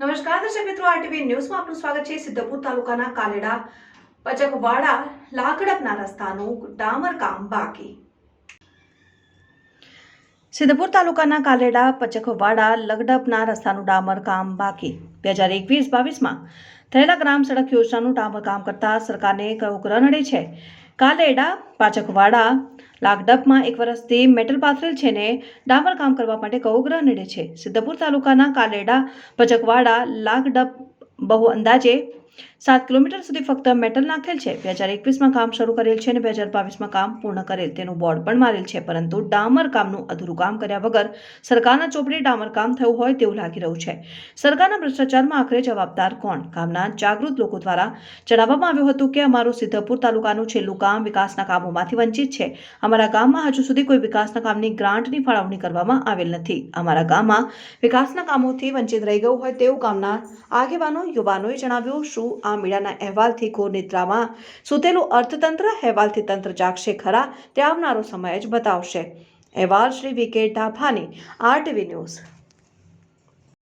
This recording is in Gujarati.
નમસ્કાર દર્શક મિત્રો, આરટીવી ન્યૂઝમાં આપનું સ્વાગત છે। સિદ્ધપુર તાલુકાના કાલેડા પચકવાડા લાકડપના રસ્તાનું ડામર કામ બાકી। સિદ્ધપુર તાલુકાના કાલેડા પચકવાડા લગડપના રસ્તાનું ડામર કામ બાકી। 2021-22માં થયેલા ગ્રામ સડક યોજનાનું ડામર કામ કરતા સરકારને કયો ગ્રહ નડે છે। કાલેડા પાચકવાડા લાગડપમાં 1 વર્ષથી મેટલ પાથરેલ છે ને ડામર કામ કરવા માટે કયો ગ્રહ નડે છે। સિદ્ધપુર તાલુકાના કાલેડા પચકવાડા લાગડપ બહુ અંદાજે 7 કિલોમીટર સુધી ફક્ત મેટલ નાખેલ છે। 2021માં કામ શરૂ કરેલ છે અને 2022માં કામ પૂર્ણ કરેલ તેનું બોર્ડ પણ મારેલ છે, પરંતુ ડામર કામનું અધૂરું કામ કર્યા વગર સરકારના ચોપડે ડામર કામ થયું હોય તેવું લાગી રહ્યું છે। સરકારના ભ્રષ્ટાચારમાં આખરે જવાબદાર કોણ? ગામના જાગૃત લોકો દ્વારા જણાવવામાં આવ્યું હતું કે અમારું સિદ્ધપુર તાલુકાનું છેલ્લું ગામ વિકાસના કામોમાંથી વંચિત છે। અમારા ગામમાં હજુ સુધી કોઈ વિકાસના કામની ગ્રાન્ટની ફાળવણી કરવામાં આવેલ નથી। અમારા ગામમાં વિકાસના કામોથી વંચિત રહી ગયું હોય તેવું ગામના આગેવાનો યુવાનોએ જણાવ્યું। શું આ મીડિયાના અહેવાલથી ઘોર નિદ્રામાં સૂતેલું અર્થતંત્ર અહેવાલથી તંત્ર જાગશે ખરા? તે આવનારો સમય જ બતાવશે। અહેવાલ શ્રી વી.કે. Dhabhani, RTV news.